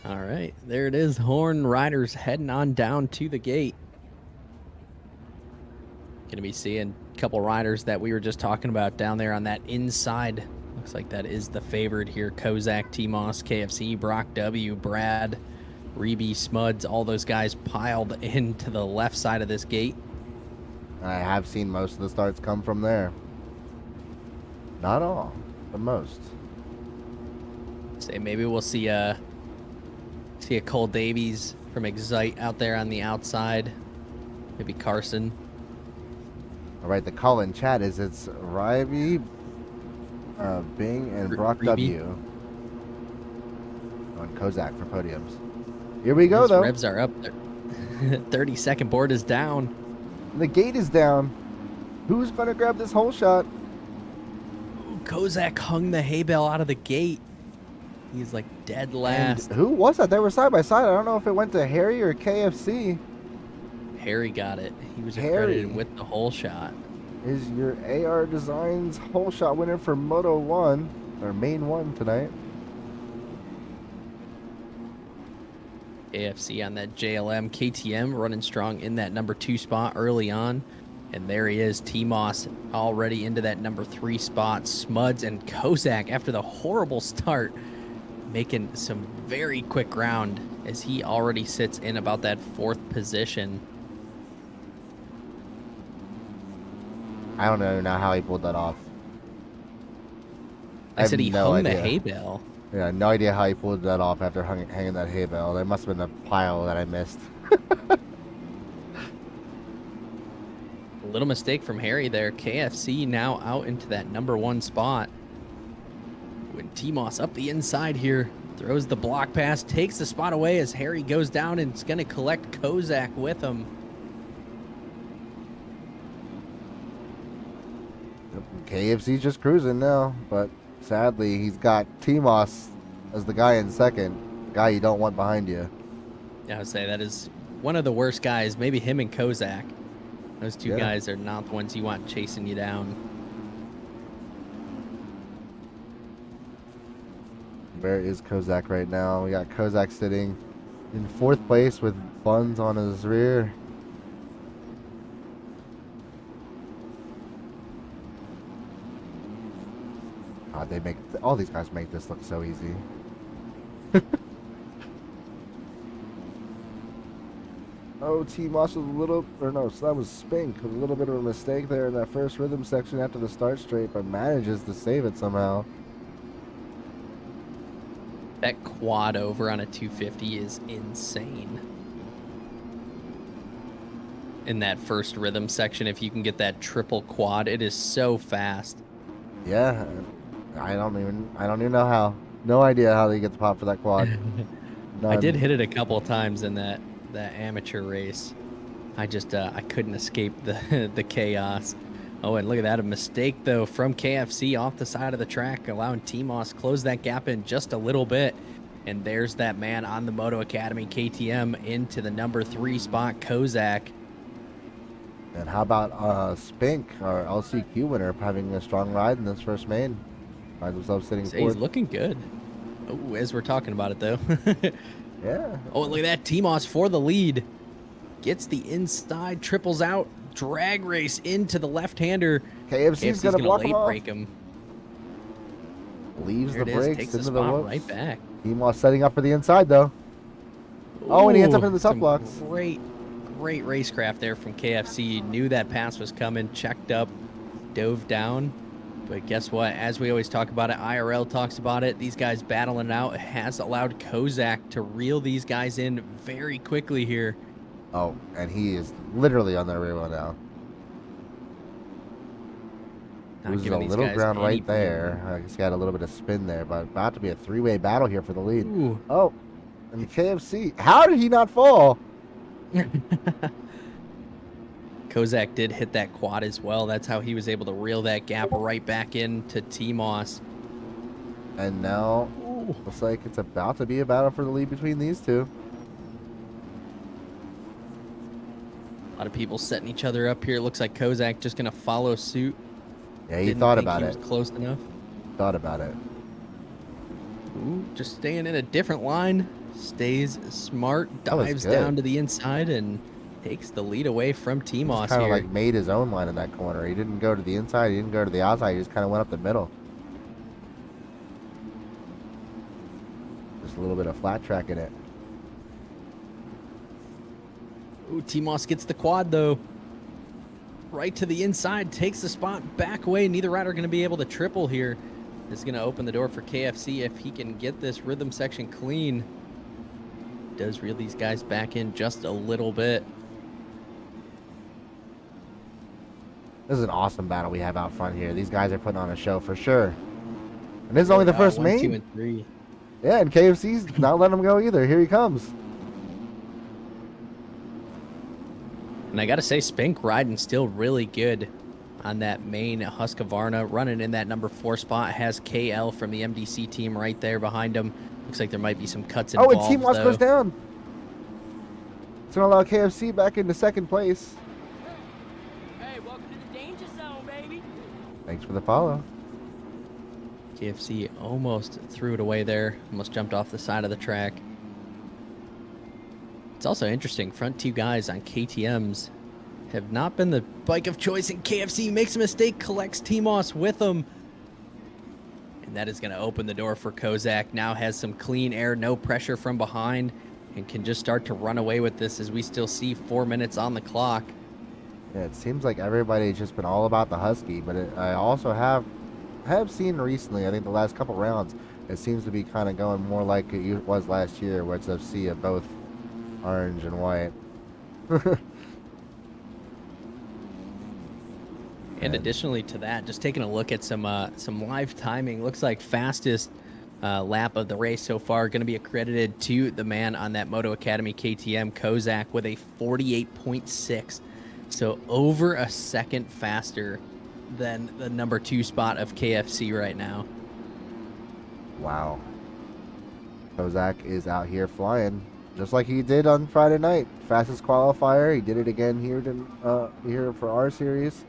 All right, there it is. Horn Riders heading on down to the gate. Gonna be seeing a couple riders that we were just talking about down there on that inside. Looks like that is the favorite here. Kozak, T-Moss, KFC, Brock W, Brad, Reby, Smuds, all those guys piled into the left side of this gate. I have seen most of the starts come from there. Not all, but most. Say maybe we'll see a Cole Davies from Excite out there on the outside. Maybe Carson. All right, the call in chat is it's Ryby, Bing, and Brock Reby. W. On Kozak for podiums. Here we go, His though. revs are up there. 30-second board is down. The gate is down. Who's going to grab this whole shot? Ooh, Kozak hung the hay bale out of the gate. He's like dead last. And who was that? They were side by side. I don't know if it went to Harry or KFC. Harry got it. He was Harry accredited with the whole shot. Is your AR Designs whole shot winner for Moto 1, or Main 1 tonight. AFC on that JLM. KTM running strong in that number 2 spot early on. And there he is, T-Moss already into that number 3 spot. Smuds and Kozak, after the horrible start, making some very quick ground as he already sits in about that 4th position. I don't know now how he pulled that off. I said he hung the hay bale. Yeah, no idea how he pulled that off after hanging that hay bale. There must have been a pile that I missed. A little mistake from Harry there. KFC now out into that number 1 spot. When T-Moss up the inside here, throws the block pass, takes the spot away as Harry goes down and is going to collect Kozak with him. KFC's just cruising now, but sadly he's got T-Moss as the guy in second, the guy you don't want behind you. Yeah, I would say that is one of the worst guys, maybe him and Kozak. Those two guys are not the ones you want chasing you down. Where is Kozak right now? We got Kozak sitting in 4th place with buns on his rear. They make all these guys make this look so easy. Oh, T-Moss was a little, or no, so that was Spink with a little bit of a mistake there in that first rhythm section after the start straight, but manages to save it somehow. That quad over on a 250 is insane. In that first rhythm section, if you can get that triple quad, it is so fast. Yeah, I don't even know how. No idea how they get the pop for that quad. I did hit it a couple of times in that amateur race. I just I couldn't escape the chaos. Oh, and look at that, a mistake though from KFC off the side of the track, allowing T-Moss close that gap in just a little bit. And there's that man on the Moto Academy KTM into the number 3 spot, Kozak. And how about Spink, our LCQ winner, having a strong ride in this first main? Finds himself sitting 4th. He's looking good. Oh, as we're talking about it though. Yeah. Oh, look at that, T-Moss for the lead. Gets the inside, triples out, drag race into the left-hander. KFC's gonna block him off. break him. Leaves There the it is, brakes takes into the the spot whoops. right back. T-Moss setting up for the inside though. Oh, and he ends up in the tough some blocks. Great racecraft there from KFC. Knew that pass was coming, checked up, dove down. But guess what? As we always talk about it, IRL talks about it. These guys battling it out has allowed Kozak to reel these guys in very quickly here. Oh, and he is literally on their rear wheel now. Loses a little ground right there. I guess he had a little bit of spin there, but about to be a 3-way battle here for the lead. Ooh. Oh, and KFC. How did he not fall? Kozak did hit that quad as well. That's how he was able to reel that gap right back into T-Moss. And now, looks like it's about to be a battle for the lead between these two. A lot of people setting each other up here. Looks like Kozak just going to follow suit. Yeah, he thought about it. Was close enough. Thought about it. Ooh, just staying in a different line. stays smart, That was dives good. down to the inside, and takes the lead away from He just T-Moss kind of here. like made his own line in that corner. He didn't go to the inside. He didn't go to the outside. He just kind of went up the middle. Just a little bit of flat track in it. Ooh, T-Moss gets the quad, though. Right to the inside, takes the spot, back away. Neither rider going to be able to triple here. This is going to open the door for KFC if he can get this rhythm section clean. Does reel these guys back in just a little bit. This is an awesome battle we have out front here. These guys are putting on a show for sure. And this is only the first 1, 2, main. and 3. Yeah, and KFC's not letting him go either. Here he comes. And I got to say, Spink riding still really good on that main Husqvarna. Running in that number 4 spot. Has KL from the MDC team right there behind him. Looks like there might be some cuts involved, Oh, and T-Moss goes down. It's going to allow KFC back into second place. Hey, welcome to the danger zone, baby. Thanks for the follow. KFC almost threw it away there. Almost jumped off the side of the track. It's also interesting. Front 2 guys on KTMs have not been the bike of choice, and KFC makes a mistake, collects T-Moss with him. And that is going to open the door for Kozak. Now has some clean air, no pressure from behind, and can just start to run away with this as we still see 4 minutes on the clock. Yeah, it seems like everybody's just been all about the Husky, but I also have seen recently, I think the last couple rounds, it seems to be kind of going more like it was last year, where it's a sea of both orange and white. And additionally to that, just taking a look at some live timing, looks like fastest lap of the race so far going to be accredited to the man on that Moto Academy KTM, Kozak, with a 48.6. So over a second faster than the number 2 spot of KFC right now. Wow. Kozak is out here flying, just like he did on Friday night. Fastest qualifier. He did it again here for our series.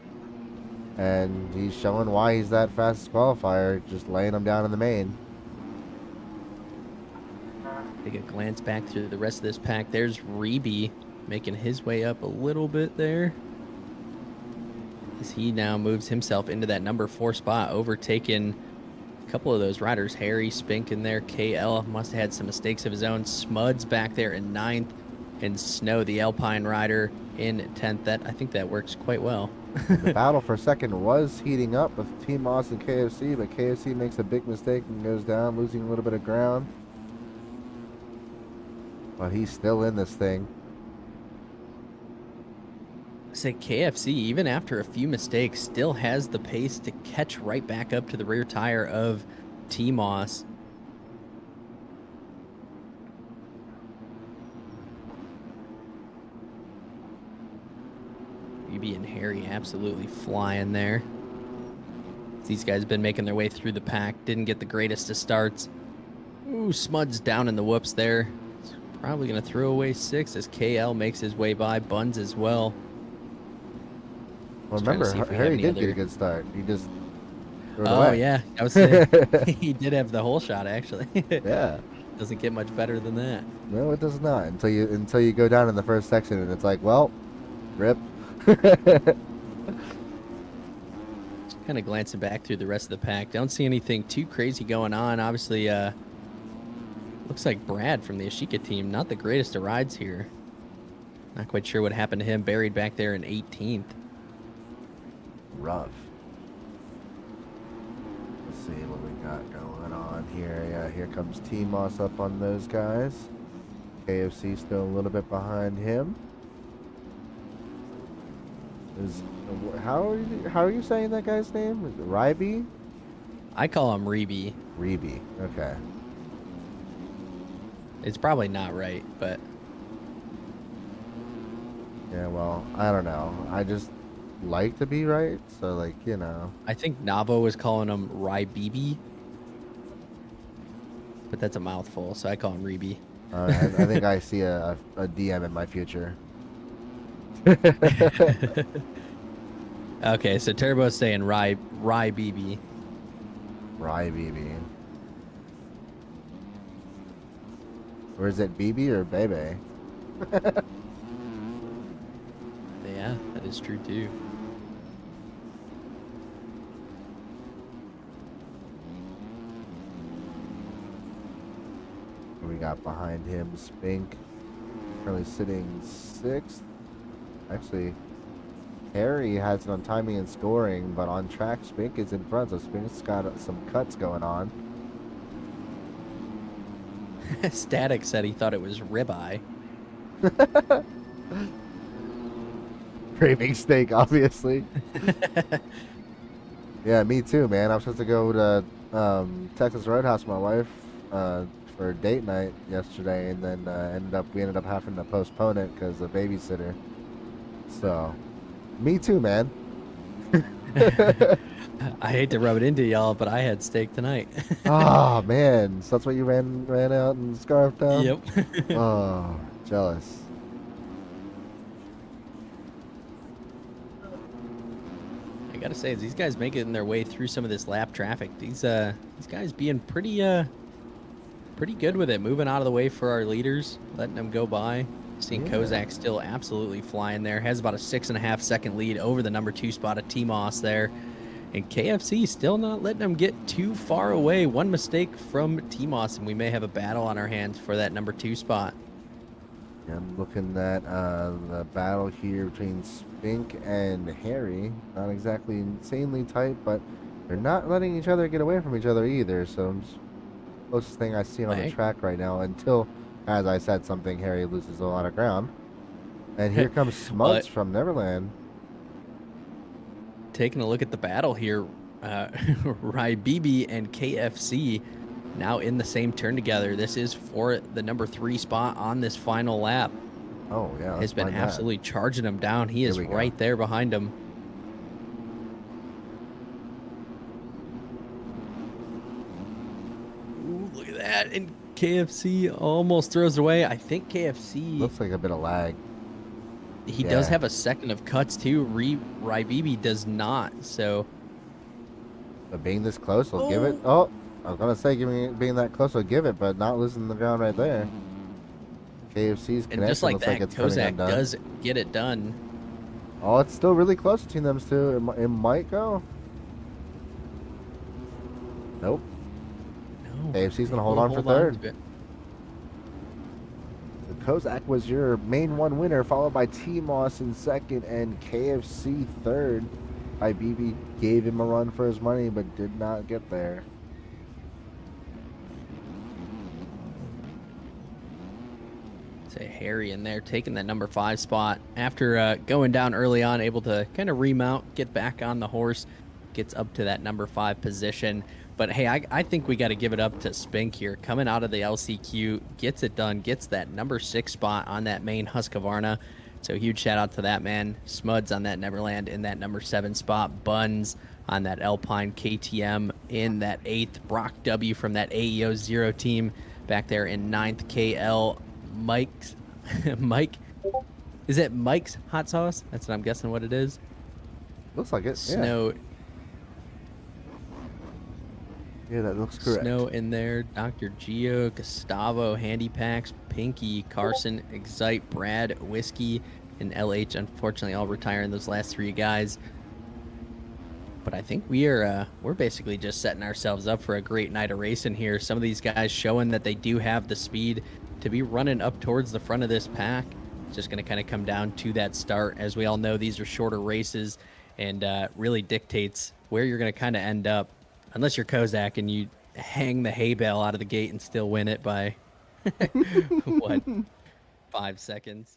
And he's showing why he's that fastest qualifier, just laying them down in the main. Take a glance back through the rest of this pack. There's Reeby making his way up a little bit there, as he now moves himself into that number 4 spot, overtaking a couple of those riders. Harry, Spink in there. KL must have had some mistakes of his own. Smuds back there in 9th, and Snow, the Alpine rider, in 10th. I think that works quite well. The battle for second was heating up with T-Moss and KFC, but KFC makes a big mistake and goes down, losing a little bit of ground. But he's still in this thing. Say KFC, even after a few mistakes, still has the pace to catch right back up to the rear tire of T-Moss. Reeby and Harry absolutely flying there. These guys have been making their way through the pack. Didn't get the greatest of starts. Ooh, Smuds down in the whoops there. He's probably going to throw away 6 as KL makes his way by. Buns as well. Well, remember, Harry did get a good start. He just threw it away. Yeah. I was he did have the whole shot, actually. Yeah. Doesn't get much better than that. No, it does not. Until you go down in the first section and it's like, well, rip. Kind of glancing back through the rest of the pack. Don't see anything too crazy going on. Obviously, looks like Brad from the Ashika team, not the greatest of rides here. Not quite sure what happened to him. Buried back there in 18th. Rough. Let's see what we got going on here. Yeah, here comes T-Moss up on those guys. KFC still a little bit behind him. How are you saying that guy's name? Is it Ryby? I call him Reeby. Reeby. Okay. It's probably not right, but Yeah, well, I don't know. I just like to be right, so like, you know. I think Navo was calling him Rybibi. But that's a mouthful, so I call him Reeby. I think I see a DM in my future. Okay, so Turbo's saying Rybibi. Ryby. Or is it BB or Bebe? Yeah, that is true too. We got behind him Spink, currently sitting 6th. Actually, Harry has it on timing and scoring, but on track, Spink is in front, so Spink's got some cuts going on. Static said he thought it was ribeye. Craving steak, obviously. Yeah, me too, man. I was supposed to go to Texas Roadhouse with my wife for a date night yesterday, and then we ended up having to postpone it because of babysitter. So, me too, man. I hate to rub it into y'all, but I had steak tonight. Oh man, so that's what you ran out and scarfed down? Yep. Oh, jealous. I gotta say, these guys making their way through some of this lap traffic. These guys being pretty good with it, moving out of the way for our leaders, letting them go by. Seeing Kozak still absolutely flying there. Has about a 6.5 second lead over the number 2 spot of T-Moss there. And KFC still not letting them get too far away. One mistake from T-Moss, and we may have a battle on our hands for that number 2 spot. I'm looking at the battle here between Spink and Harry. Not exactly insanely tight, but they're not letting each other get away from each other either. So it's the closest thing I see on the track right now until, as I said, something Harry loses a lot of ground. And here comes Smuts from Neverland. Taking a look at the battle here, Rybibi and KFC now in the same turn together. This is for the number 3 spot on this final lap. Oh, yeah. Has been absolutely charging him down. He is right there behind him. Ooh, look at that. And KFC almost throws it away. I think KFC... Looks like a bit of lag. He does have a second of cuts, too. Rybibi does not, so... But being this close, he'll give it... Oh, I was going to say being that close, he'll give it, but not losing the ground right there. KFC's connection just like looks that, like it's Kozak does get it done. Oh, it's still really close between them two. It might go. Nope. No. KFC's going to hold on for third. Kozak was your main one winner, followed by T-Moss in second and KFC third. IBB gave him a run for his money, but did not get there. Say Harry in there taking that number 5 spot after going down early on, able to kind of remount, get back on the horse, gets up to that number 5 position. But hey, I think we got to give it up to Spink here, coming out of the LCQ, gets it done, gets that number 6 spot on that main Husqvarna. So huge shout out to that man. Smuds on that Neverland in that number 7 spot. Buns on that Alpine KTM in that 8th. Brock W from that AEO 0 team back there in 9th. KL Mike, is it Mike's Hot Sauce? That's what I'm guessing what it is. Looks like it. Snow. Yeah, that looks correct. Snow in there. Dr. Gio, Gustavo, Handy Packs, Pinky, Carson, Excite, Brad, Whiskey, and LH. Unfortunately, all retiring those last 3 guys. But I think we're basically just setting ourselves up for a great night of racing here. Some of these guys showing that they do have the speed to be running up towards the front of this pack. It's just going to kind of come down to that start. As we all know, these are shorter races and really dictates where you're going to kind of end up. Unless you're Kozak and you hang the hay bale out of the gate and still win it by, what, 5 seconds?